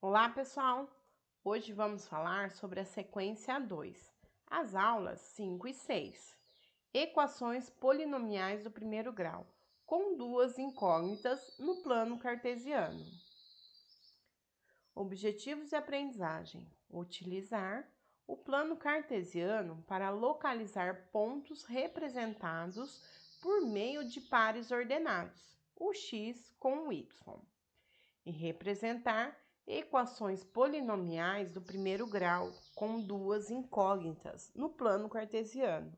Olá, pessoal! Hoje vamos falar sobre a sequência 2, as aulas 5 e 6, equações polinomiais do primeiro grau, com duas incógnitas no plano cartesiano. Objetivos de aprendizagem: utilizar o plano cartesiano para localizar pontos representados por meio de pares ordenados, o x com o y, e representar equações polinomiais do primeiro grau com duas incógnitas no plano cartesiano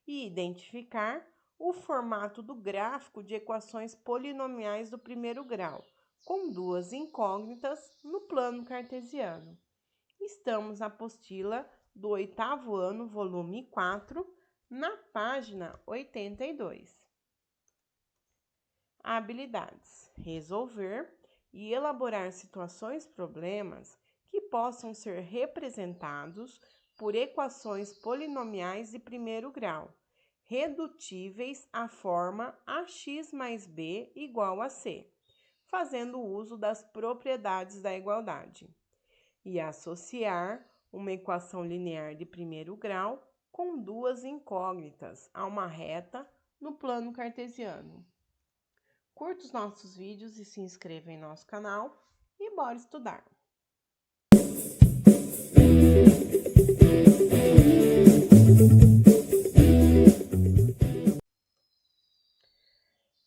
e identificar o formato do gráfico de equações polinomiais do primeiro grau com duas incógnitas no plano cartesiano. Estamos na apostila do 8º ano, volume 4, na página 82. Habilidades: resolver e elaborar problemas que possam ser representados por equações polinomiais de primeiro grau, redutíveis à forma ax mais b igual a c, fazendo uso das propriedades da igualdade, e associar uma equação linear de primeiro grau com duas incógnitas a uma reta no plano cartesiano. Curta os nossos vídeos e se inscreva em nosso canal e bora estudar!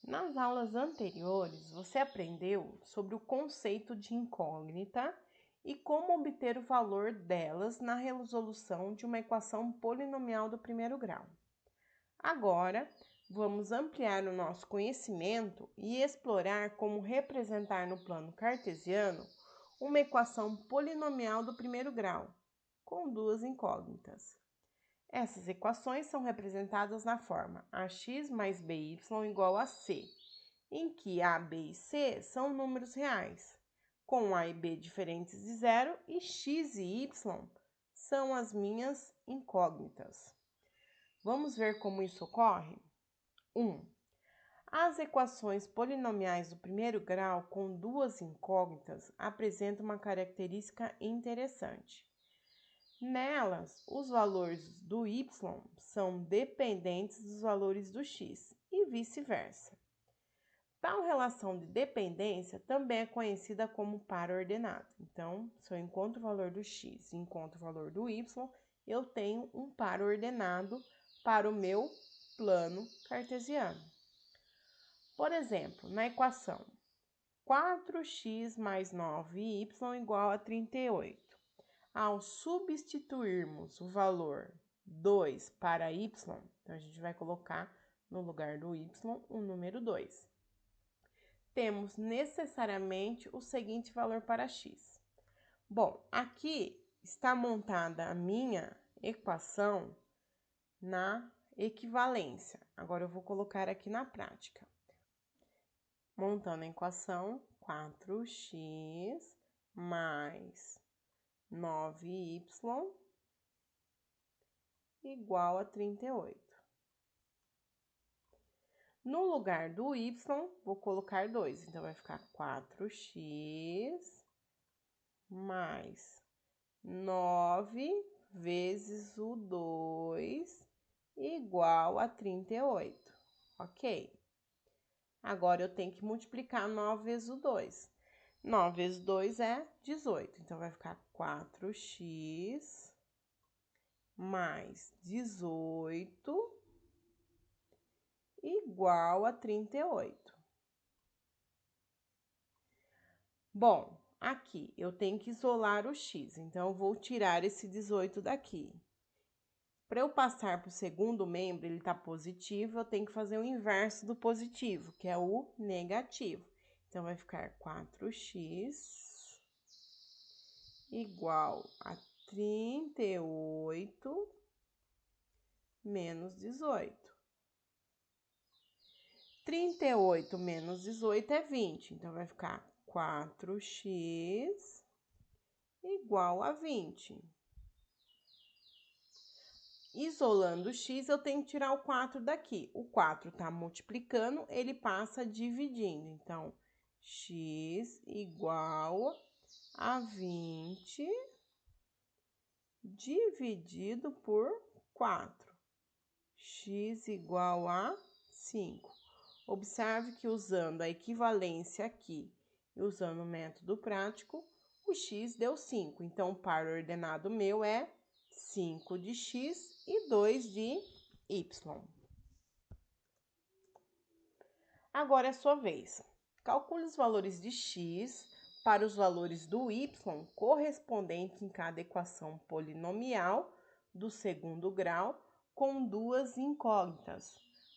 Nas aulas anteriores, você aprendeu sobre o conceito de incógnita e como obter o valor delas na resolução de uma equação polinomial do primeiro grau. Agora, vamos ampliar o nosso conhecimento e explorar como representar no plano cartesiano uma equação polinomial do primeiro grau, com duas incógnitas. Essas equações são representadas na forma ax mais by igual a c, em que a, b e c são números reais, com a e b diferentes de zero, e x e y são as minhas incógnitas. Vamos ver como isso ocorre? 1. As equações polinomiais do primeiro grau com duas incógnitas apresentam uma característica interessante. Nelas, os valores do y são dependentes dos valores do x e vice-versa. Tal relação de dependência também é conhecida como par ordenado. Então, se eu encontro o valor do x e encontro o valor do y, eu tenho um par ordenado para o meu plano cartesiano. Por exemplo, na equação 4x mais 9y igual a 38. Ao substituirmos o valor 2 para y, então a gente vai colocar no lugar do y o número 2. Temos necessariamente o seguinte valor para x. Bom, aqui está montada a minha equação na equivalência. Agora eu vou colocar aqui na prática. Montando a equação 4x mais 9y igual a 38. No lugar do y, vou colocar 2. Então, vai ficar 4x mais 9 vezes o 2 igual a 38. Ok? Agora, eu tenho que multiplicar 9 vezes o 2. 9 vezes 2 é 18. Então, vai ficar 4x mais 18 igual a 38. Bom, aqui eu tenho que isolar o x, então eu vou tirar esse 18 daqui. Para eu passar para o segundo membro, ele está positivo, eu tenho que fazer o inverso do positivo, que é o negativo. Então, vai ficar 4x igual a 38 menos 18. 38 menos 18 é 20, então vai ficar 4x igual a 20. Isolando o x, eu tenho que tirar o 4 daqui. O 4 está multiplicando, ele passa dividindo. Então, x igual a 20 dividido por 4. X igual a 5. Observe que usando a equivalência aqui e usando o método prático, o x deu 5. Então, o par ordenado meu é 5 de x e 2 de y. Agora é a sua vez. Calcule os valores de x para os valores do y correspondente em cada equação polinomial do segundo grau com duas incógnitas.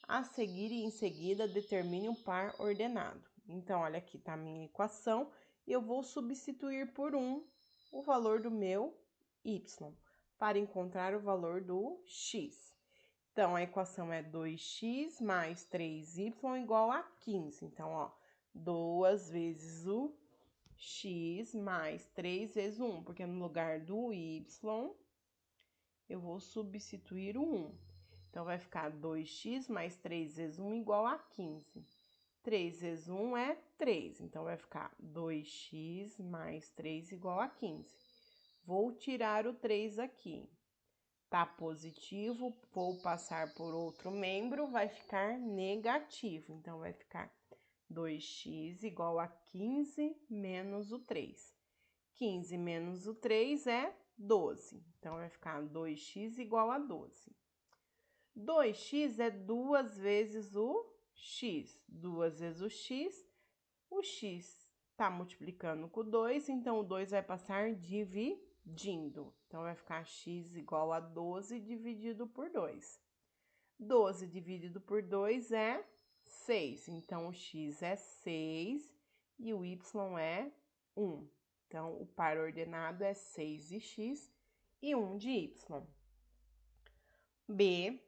A seguir e em seguida determine um par ordenado. Então, olha aqui está a minha equação e eu vou substituir por 1 o valor do meu y para encontrar o valor do x. Então, a equação é 2x mais 3y igual a 15. Então, ó, 2 vezes o x mais 3 vezes o 1, porque no lugar do y, eu vou substituir o 1. Então, vai ficar 2x mais 3 vezes 1 igual a 15. 3 vezes 1 é 3, então vai ficar 2x mais 3 igual a 15. Vou tirar o 3 aqui. Tá positivo, vou passar por outro membro, vai ficar negativo. Então, vai ficar 2x igual a 15 menos o 3. 15 menos o 3 é 12. Então, vai ficar 2x igual a 12. 2x é 2 vezes o x. 2 vezes o x tá multiplicando com o 2, então o 2 vai passar dividindo. Então, vai ficar x igual a 12 dividido por 2. 12 dividido por 2 é 6. Então, o x é 6 e o y é 1. Então, o par ordenado é 6 de x e 1 de y. B,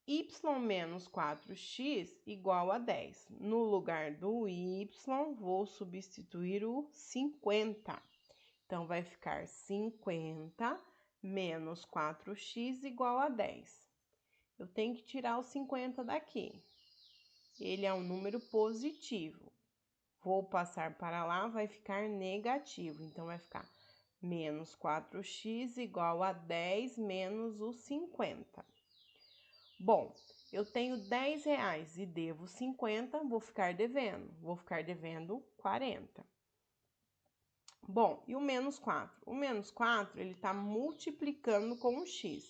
y menos 4x igual a 10. No lugar do y, vou substituir o 50. Então, vai ficar 50 menos 4x igual a 10. Eu tenho que tirar o 50 daqui. Ele é um número positivo. Vou passar para lá, vai ficar negativo. Então, vai ficar menos 4x igual a 10 menos o 50. Bom, eu tenho 10 reais e devo 50, vou ficar devendo. Vou ficar devendo 40. Bom, e o menos 4? O menos 4, ele está multiplicando com o x.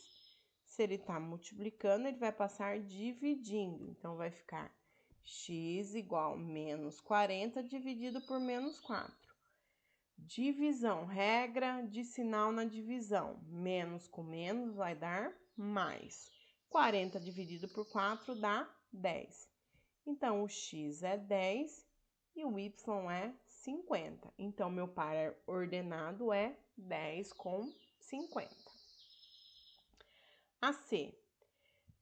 Se ele está multiplicando, ele vai passar dividindo. Então, vai ficar x igual a menos 40 dividido por menos 4. Divisão, regra de sinal na divisão. Menos com menos vai dar mais. 40 dividido por 4 dá 10. Então, o x é 10 e o y é 50. Então, meu par ordenado é 10 com 50. A C,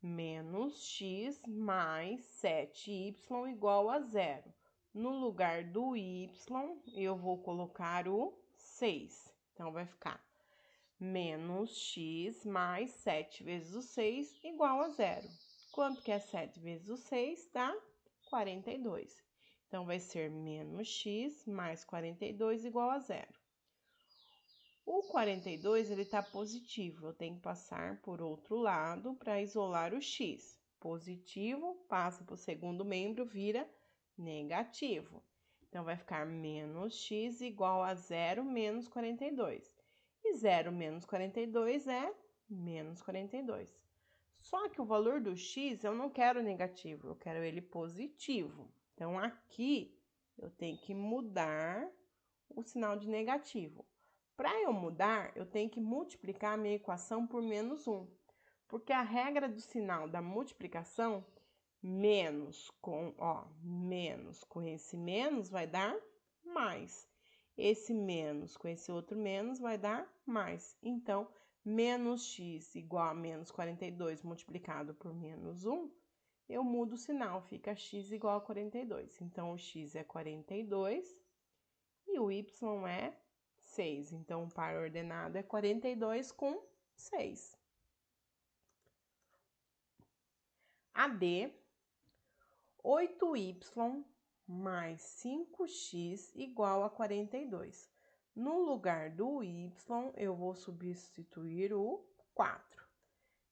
menos x mais 7y igual a 0. No lugar do y, eu vou colocar o 6. Então, vai ficar menos x mais 7 vezes o 6 igual a 0. Quanto que é 7 vezes o 6? Dá 42. Então, vai ser menos x mais 42 igual a 0. O 42, ele está positivo, eu tenho que passar por outro lado para isolar o x. Positivo, passa para o segundo membro, vira negativo. Então, vai ficar menos x igual a 0 menos 42. E 0 menos 42 é menos 42. Só que o valor do x eu não quero negativo, eu quero ele positivo. Então, aqui eu tenho que mudar o sinal de negativo. Para eu mudar, eu tenho que multiplicar a minha equação por menos 1. Porque a regra do sinal da multiplicação, menos com esse menos vai dar mais. Esse menos com esse outro menos vai dar mais. Então, menos x igual a menos 42 multiplicado por menos 1, eu mudo o sinal, fica x igual a 42. Então, o x é 42 e o y é 6. Então, o par ordenado é 42 com 6. A D, 8y mais 5x igual a 42. No lugar do y, eu vou substituir o 4.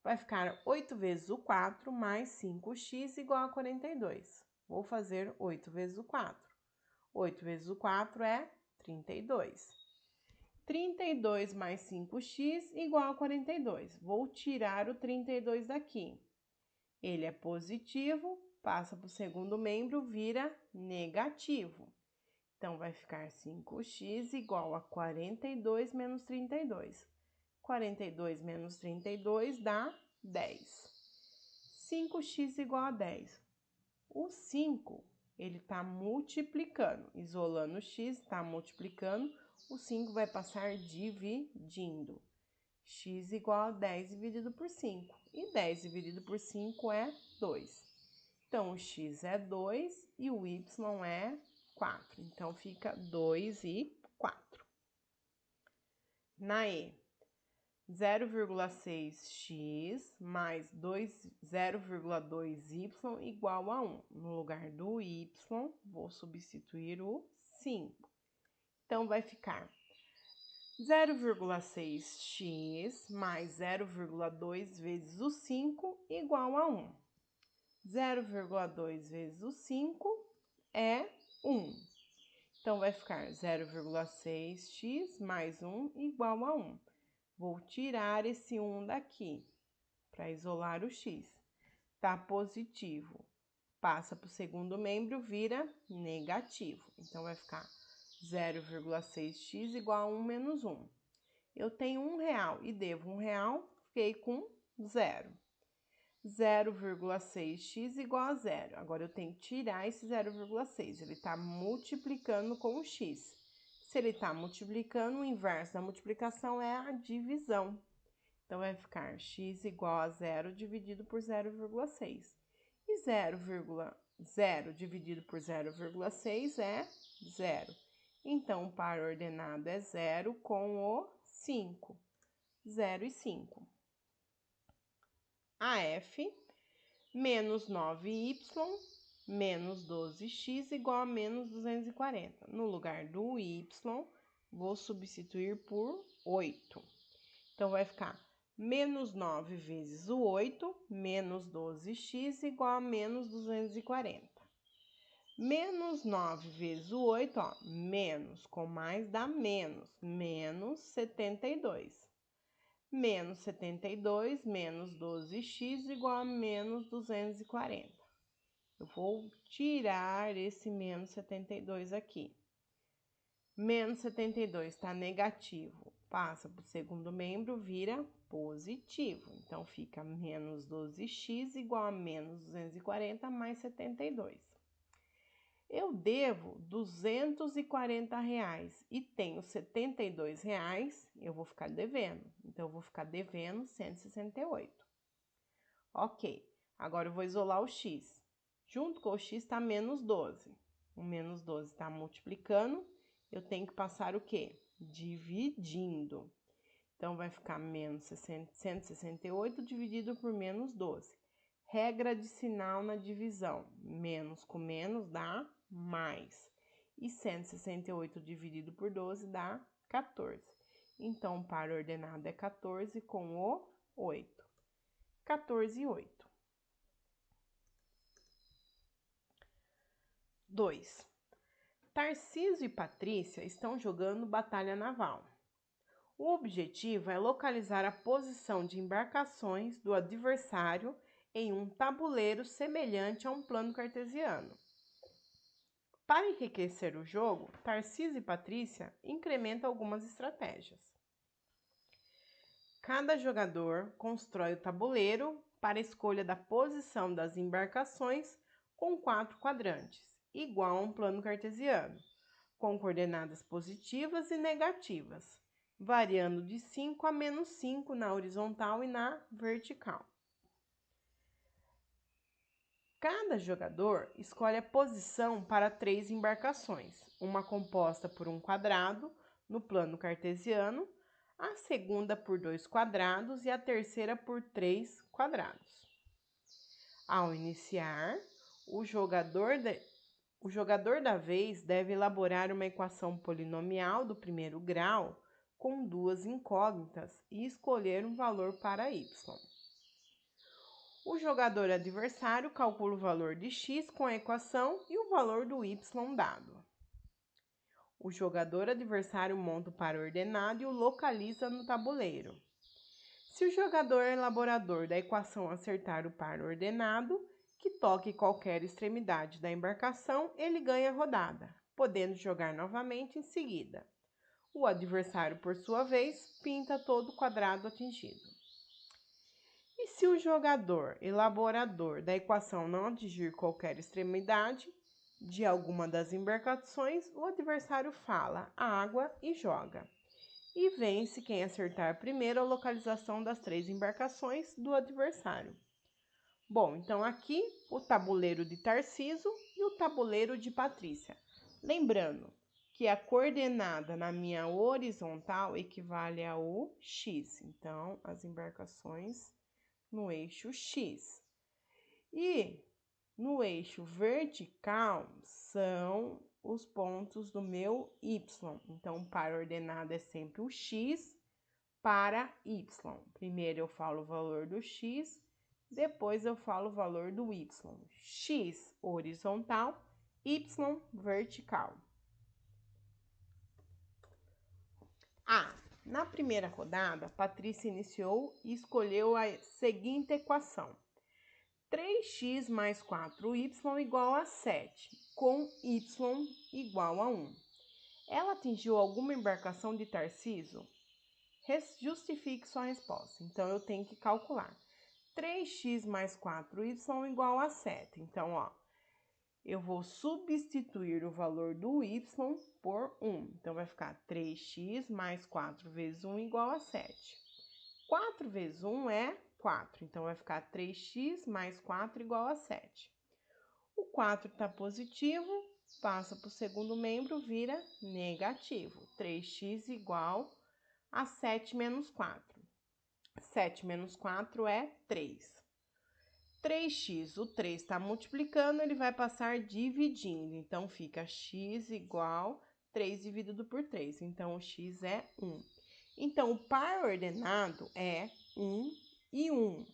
Vai ficar 8 vezes o 4 mais 5x igual a 42. Vou fazer 8 vezes o 4. 8 vezes o 4 é 32. 32 mais 5x igual a 42. Vou tirar o 32 daqui. Ele é positivo, passa para o segundo membro, vira negativo. Então, vai ficar 5x igual a 42 menos 32. 42 menos 32 dá 10. 5x igual a 10. O 5, ele está multiplicando. Isolando o x, está multiplicando. O 5 vai passar dividindo. X igual a 10 dividido por 5. E 10 dividido por 5 é 2. Então, o x é 2 e o y é 4. Então, fica 2 e 4. Na E, 0,6x mais 0,2y igual a 1. No lugar do y, vou substituir o 5. Então, vai ficar 0,6x mais 0,2 vezes o 5 igual a 1. 0,2 vezes o 5 é 1. Então, vai ficar 0,6x mais 1 igual a 1. Vou tirar esse 1 daqui para isolar o x. Tá positivo. Passa para o segundo membro, vira negativo. Então, vai ficar 0,6x igual a 1 menos 1. Eu tenho R$1 e devo R$1, fiquei com 0. 0,6x igual a 0. Agora, eu tenho que tirar esse 0,6. Ele está multiplicando com o x. Se ele está multiplicando, o inverso da multiplicação é a divisão. Então, vai ficar x igual a 0 dividido por 0,6. E 0,0 dividido por 0,6 é 0. Então, o par ordenado é 0 com o 5. 0 e 5. A F, menos 9y menos 12x igual a menos 240. No lugar do y, vou substituir por 8. Então, vai ficar menos 9 vezes o 8, menos 12x igual a menos 240. Menos 9 vezes o 8, ó, menos com mais dá menos 72. Menos 72 menos 12x igual a menos 240. Eu vou tirar esse menos 72 aqui. Menos 72 está negativo, passa para o segundo membro, vira positivo. Então, fica menos 12x igual a menos 240 mais 72. Eu devo R$240 e tenho R$72, eu vou ficar devendo. Então, eu vou ficar devendo 168. Ok, agora eu vou isolar o x. Junto com o x está menos 12. O menos 12 está multiplicando, eu tenho que passar o quê? Dividindo. Então, vai ficar menos 168 dividido por menos 12. Regra de sinal na divisão. Menos com menos dá mais. E 168 dividido por 12 dá 14. Então, o par ordenado é 14 com o 8. 14 e 8. 2. Tarcísio e Patrícia estão jogando batalha naval. O objetivo é localizar a posição de embarcações do adversário em um tabuleiro semelhante a um plano cartesiano. Para enriquecer o jogo, Tarcísio e Patrícia incrementam algumas estratégias. Cada jogador constrói o tabuleiro para a escolha da posição das embarcações com 4 quadrantes, igual a um plano cartesiano, com coordenadas positivas e negativas, variando de 5 a menos 5 na horizontal e na vertical. Cada jogador escolhe a posição para 3 embarcações, uma composta por um quadrado no plano cartesiano, a segunda por 2 quadrados e a terceira por 3 quadrados. Ao iniciar, o jogador O jogador da vez deve elaborar uma equação polinomial do primeiro grau com duas incógnitas e escolher um valor para y. O jogador adversário calcula o valor de x com a equação e o valor do y dado. O jogador adversário monta o par ordenado e o localiza no tabuleiro. Se o jogador elaborador da equação acertar o par ordenado, que toque qualquer extremidade da embarcação, ele ganha a rodada, podendo jogar novamente em seguida. O adversário, por sua vez, pinta todo o quadrado atingido. E se o jogador elaborador da equação não atingir qualquer extremidade de alguma das embarcações, o adversário fala água e joga. E vence quem acertar primeiro a localização das 3 embarcações do adversário. Bom, então aqui o tabuleiro de Tarciso e o tabuleiro de Patrícia. Lembrando que a coordenada na minha horizontal equivale ao x. Então, as embarcações no eixo x. E no eixo vertical são os pontos do meu y. Então, o par ordenado é sempre o x para y. Primeiro eu falo o valor do x, depois eu falo o valor do y. X horizontal, y vertical. Na primeira rodada, Patrícia iniciou e escolheu a seguinte equação. 3x mais 4y igual a 7, com y igual a 1. Ela atingiu alguma embarcação de Tarciso? Justifique sua resposta. Então, eu tenho que calcular. 3x mais 4y igual a 7. Então, eu vou substituir o valor do y por 1. Então, vai ficar 3x mais 4 vezes 1 igual a 7. 4 vezes 1 é 4. Então, vai ficar 3x mais 4 igual a 7. O 4 está positivo, passa para o segundo membro, vira negativo. 3x igual a 7 menos 4. 7 menos 4 é 3. 3x, o 3 está multiplicando, ele vai passar dividindo. Então, fica x igual 3 dividido por 3. Então, o x é 1. Então, o par ordenado é 1 e 1.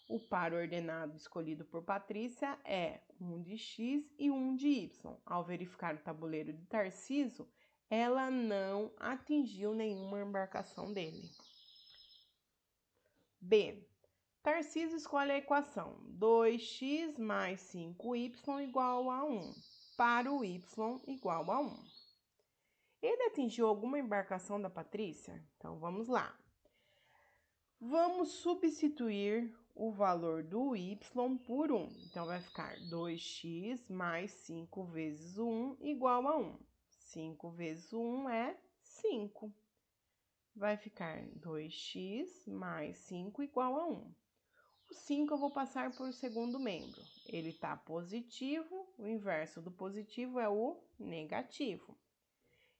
O par ordenado escolhido por Patrícia é 1 de x e 1 de y. Ao verificar o tabuleiro de Tarciso, ela não atingiu nenhuma embarcação dele. B. Tarciso escolhe a equação 2x mais 5y igual a 1, para o y igual a 1. Ele atingiu alguma embarcação da Patrícia? Então, vamos lá. Vamos substituir o valor do y por 1. Então, vai ficar 2x mais 5 vezes 1 igual a 1. 5 vezes 1 é 5. Vai ficar 2x mais 5 igual a 1. O 5 eu vou passar por o segundo membro. Ele está positivo, o inverso do positivo é o negativo.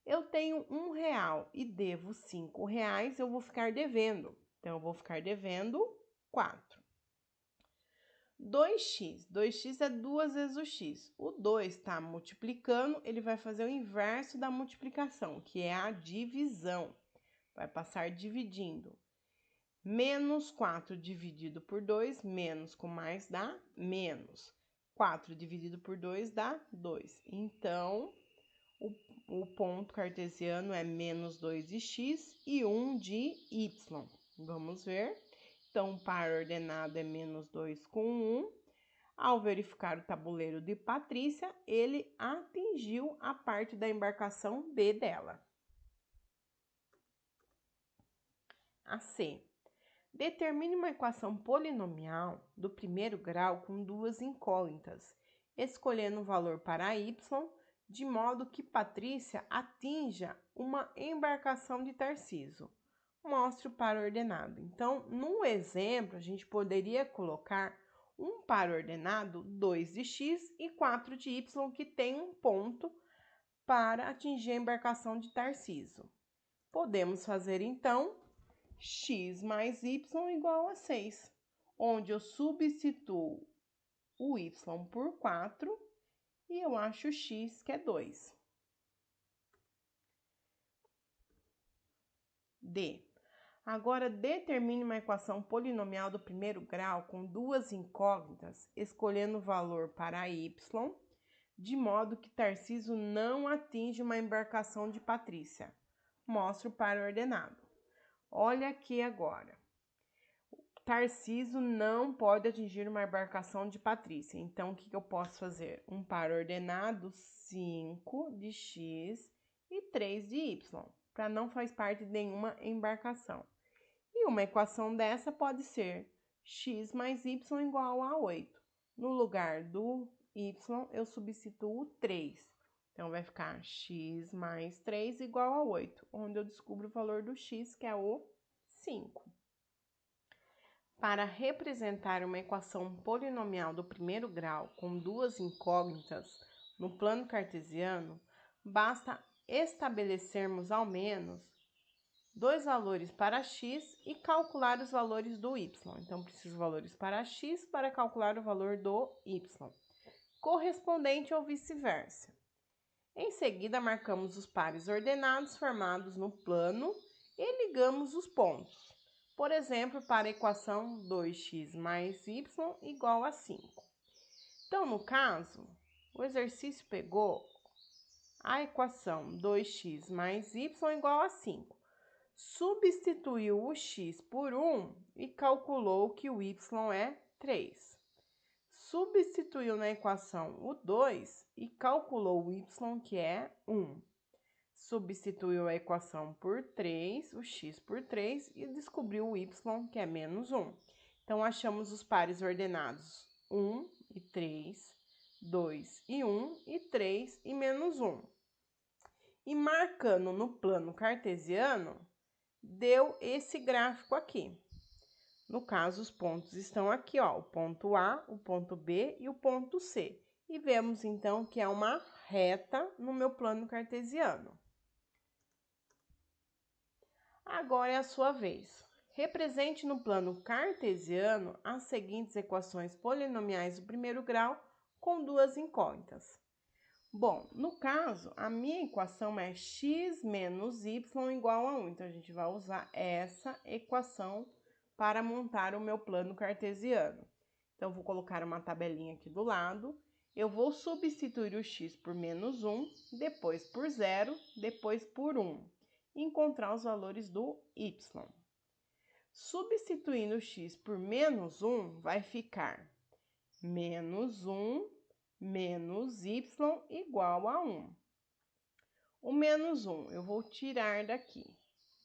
Eu tenho R$1 e devo R$5, eu vou ficar devendo. Então, eu vou ficar devendo 4. 2x. 2x é 2 vezes o x. O 2 está multiplicando, ele vai fazer o inverso da multiplicação, que é a divisão. Vai passar dividindo. Menos 4 dividido por 2, menos com mais dá menos. 4 dividido por 2 dá 2. Então, o ponto cartesiano é menos 2 de x e 1 de y. Vamos ver. Então, o par ordenado é menos 2 com 1. Ao verificar o tabuleiro de Patrícia, ele atingiu a parte da embarcação B dela. A C. Determine uma equação polinomial do primeiro grau com duas incógnitas, escolhendo o valor para y, de modo que Patrícia atinja uma embarcação de Tarciso. Mostre o par ordenado. Então, no exemplo, a gente poderia colocar um par ordenado 2 de x e 4 de y, que tem um ponto para atingir a embarcação de Tarciso. Podemos fazer, então, x mais y igual a 6, onde eu substituo o y por 4 e eu acho x, que é 2. D. Agora, determine uma equação polinomial do primeiro grau com duas incógnitas, escolhendo o valor para y, de modo que Tarcísio não atinge uma embarcação de Patrícia. Mostre o par ordenado. Olha aqui agora. Tarcísio não pode atingir uma embarcação de Patrícia. Então, o que eu posso fazer? Um par ordenado 5 de x e 3 de y, para não faz parte de nenhuma embarcação. E uma equação dessa pode ser x mais y igual a 8. No lugar do y, eu substituo 3. Então, vai ficar x mais 3 igual a 8, onde eu descubro o valor do x, que é o 5. Para representar uma equação polinomial do primeiro grau com duas incógnitas no plano cartesiano, basta estabelecermos ao menos dois valores para x e calcular os valores do y. Então, preciso valores para x para calcular o valor do y, correspondente ou vice-versa. Em seguida, marcamos os pares ordenados formados no plano e ligamos os pontos. Por exemplo, para a equação 2x mais y igual a 5. Então, no caso, o exercício pegou a equação 2x mais y igual a 5. Substituiu o x por 1 e calculou que o y é 3. Substituiu na equação o 2 e calculou o y, que é 1. Substituiu a equação por 3, o x por 3, e descobriu o y, que é menos 1. Então, achamos os pares ordenados 1 e 3, 2 e 1, e 3 e menos 1. E marcando no plano cartesiano, deu esse gráfico aqui. No caso, os pontos estão aqui, ó, o ponto A, o ponto B e o ponto C. E vemos, então, que é uma reta no meu plano cartesiano. Agora é a sua vez. Represente no plano cartesiano as seguintes equações polinomiais do primeiro grau com duas incógnitas. Bom, no caso, a minha equação é x menos y igual a 1. Então, a gente vai usar essa equação para montar o meu plano cartesiano. Então, vou colocar uma tabelinha aqui do lado. Eu vou substituir o x por menos 1, depois por 0, depois por 1. E encontrar os valores do y. Substituindo o x por menos 1, vai ficar menos 1 menos y igual a 1. O menos 1 eu vou tirar daqui.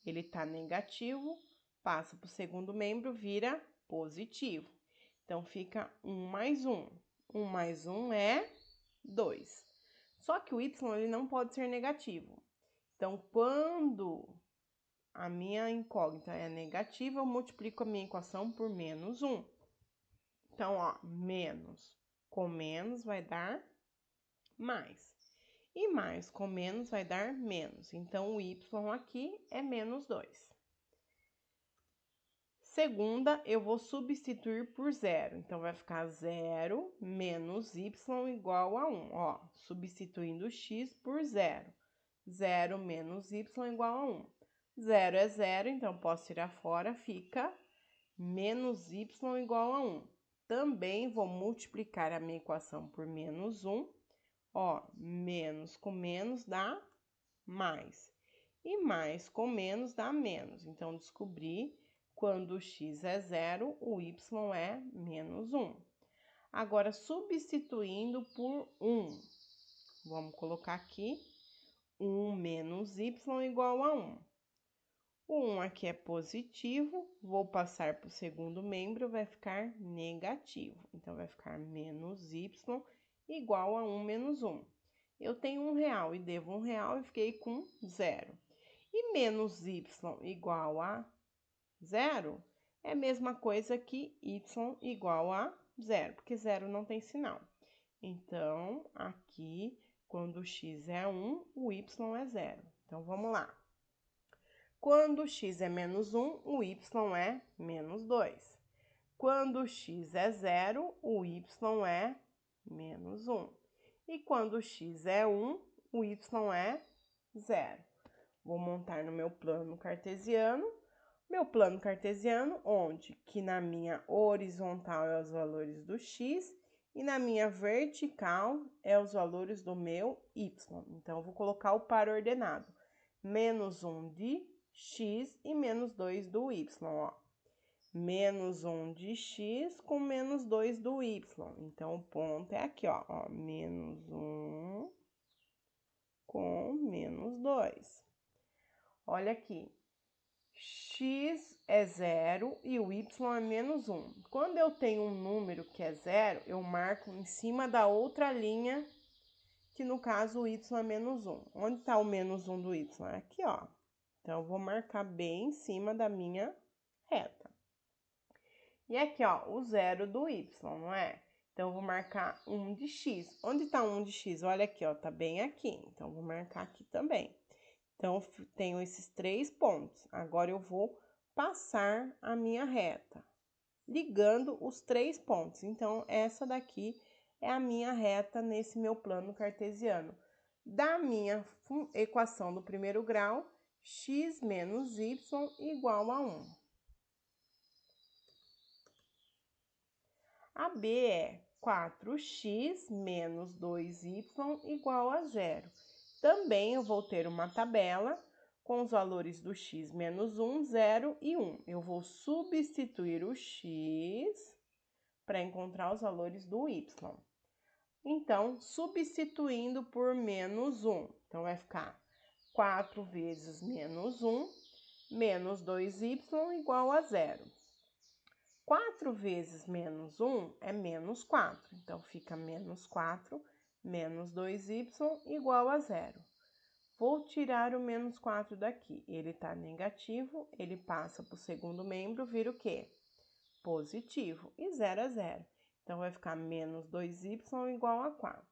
Ele está negativo, passa para o segundo membro, vira positivo. Então, fica 1 mais 1. 1 mais 1 é 2. Só que o y ele não pode ser negativo. Então, quando a minha incógnita é negativa, eu multiplico a minha equação por menos 1. Então, ó, menos com menos vai dar mais. E mais com menos vai dar menos. Então, o y aqui é menos 2. Segunda, eu vou substituir por 0. Então, vai ficar 0 menos y igual a 1. Ó, substituindo o x por 0. 0 menos y igual a 1. 0 é 0, então posso tirar fora, fica menos y igual a 1. Também vou multiplicar a minha equação por menos 1. Ó, menos com menos dá mais. E mais com menos dá menos. Então, descobri quando o x é 0, o y é menos 1. Agora, substituindo por 1. Vamos colocar aqui 1 menos y igual a 1. O 1 aqui é positivo, vou passar para o segundo membro, vai ficar negativo. Então, vai ficar menos y igual a 1 menos 1. Eu tenho R$1 e devo R$1 e fiquei com 0. E menos y igual a 0 é a mesma coisa que y igual a 0, porque 0 não tem sinal. Então, aqui, quando o x é 1, o y é 0. Então, vamos lá. Quando o x é menos 1, o y é menos 2. Quando o x é 0, o y é menos 1. E quando o x é 1, o y é 0. Vou montar no meu plano cartesiano. Meu plano cartesiano, onde que na minha horizontal é os valores do x e na minha vertical é os valores do meu y. Então, eu vou colocar o par ordenado. Menos 1 de x e menos 2 do y, ó. Menos 1 de x com menos 2 do y. Então, o ponto é aqui, ó. Menos 1 com menos 2. Olha aqui. X é 0 e o y é menos 1. Quando eu tenho um número que é 0, eu marco em cima da outra linha, que no caso o y é menos 1. Onde está o menos 1 do y? É aqui, ó. Então, eu vou marcar bem em cima da minha reta. E aqui, ó, o 0 do y, não é? Então, eu vou marcar 1 de x. Onde está 1 de x? Olha aqui, ó, tá bem aqui. Então, eu vou marcar aqui também. Então, eu tenho esses 3 pontos. Agora, eu vou passar a minha reta, ligando os 3 pontos. Então, essa daqui é a minha reta nesse meu plano cartesiano. Da minha equação do primeiro grau, x menos y igual a 1. A B é 4x menos 2y igual a 0. Também eu vou ter uma tabela com os valores do x menos 1, 0 e 1. Eu vou substituir o x para encontrar os valores do y. Então, substituindo por menos 1. Então, vai ficar 4 vezes menos 1, menos 2y igual a 0. 4 vezes menos 1 é menos 4. Então, fica menos 4 menos 2y igual a 0. Vou tirar o menos 4 daqui. Ele está negativo, ele passa para o segundo membro, vira o quê? Positivo. E 0 é 0. Então, vai ficar menos 2y igual a 4.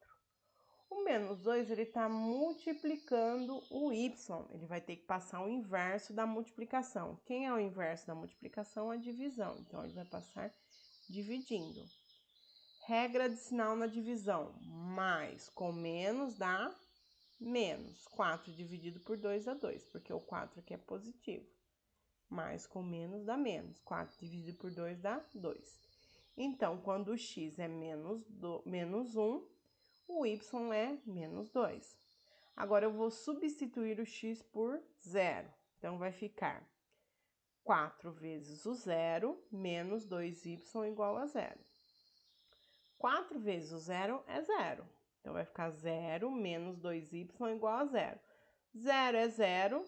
O menos 2, ele está multiplicando o y. Ele vai ter que passar o inverso da multiplicação. Quem é o inverso da multiplicação? A divisão. Então, ele vai passar dividindo. Regra de sinal na divisão. Mais com menos dá menos. 4 dividido por 2 dá 2, porque o 4 aqui é positivo. Mais com menos dá menos. 4 dividido por 2 dá 2. Então, quando o x é menos 1, o y é menos 2. Agora, eu vou substituir o x por 0. Então, vai ficar 4 vezes o 0 menos 2y igual a 0. 4 vezes o 0 é 0. Então, vai ficar 0 menos 2y igual a 0. 0 é 0,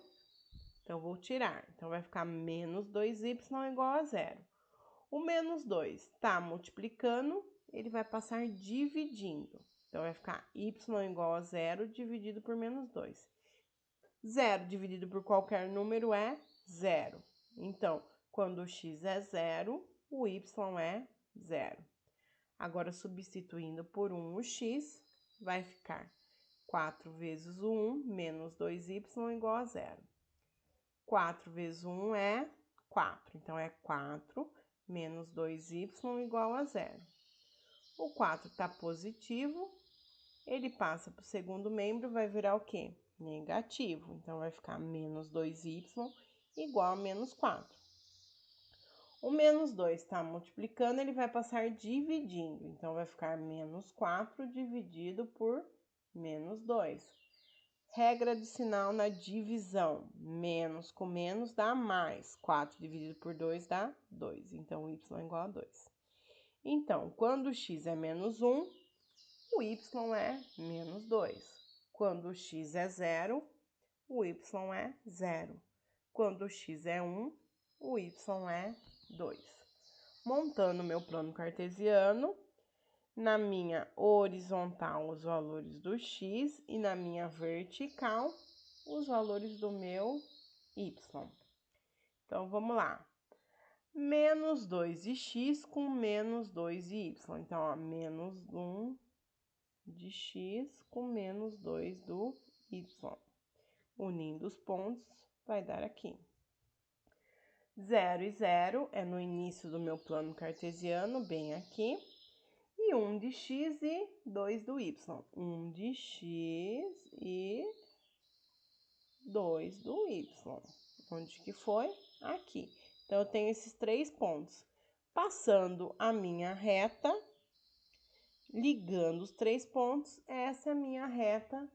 então, vou tirar. Então, vai ficar menos 2y igual a 0. O menos 2 está multiplicando, ele vai passar dividindo. Então, vai ficar y igual a 0 dividido por menos 2. 0 dividido por qualquer número é 0. Então, quando o x é 0, o y é 0. Agora, substituindo por 1 o x, vai ficar 4 vezes o 1 menos 2y igual a 0. 4 vezes 1 é 4. Então, é 4 menos 2y igual a 0. O 4 está positivo, ele passa para o segundo membro, vai virar o quê? Negativo. Então, vai ficar menos 2y igual a menos 4. O menos 2 está multiplicando, ele vai passar dividindo. Então, vai ficar menos 4 dividido por menos 2. Regra de sinal na divisão. Menos com menos dá mais. 4 dividido por 2 dá 2. Então, y é igual a 2. Então, quando o x é menos 1, o y é menos 2. Quando o x é 0, o y é 0. Quando o x é 1, o y é 2. Montando meu plano cartesiano, na minha horizontal os valores do x e na minha vertical os valores do meu y. Então, vamos lá. Menos 2 de x com menos 2 de y. Então, ó, menos 1 de x com menos 2 do y. Unindo os pontos, vai dar aqui. 0 e 0 é no início do meu plano cartesiano, bem aqui. E 1 de x e 2 do y. 1 de x e 2 do y. Onde que foi? Aqui. Então, eu tenho esses 3 pontos. Passando a minha reta, ligando os 3 pontos, essa é a minha reta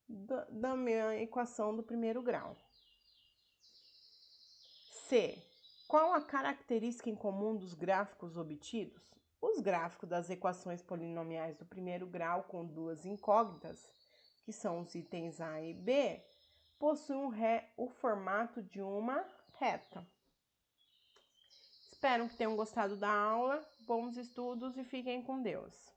da minha equação do primeiro grau. C. Qual a característica em comum dos gráficos obtidos? Os gráficos das equações polinomiais do primeiro grau com duas incógnitas, que são os itens A e B, possuem o formato de uma reta. Espero que tenham gostado da aula, bons estudos e fiquem com Deus.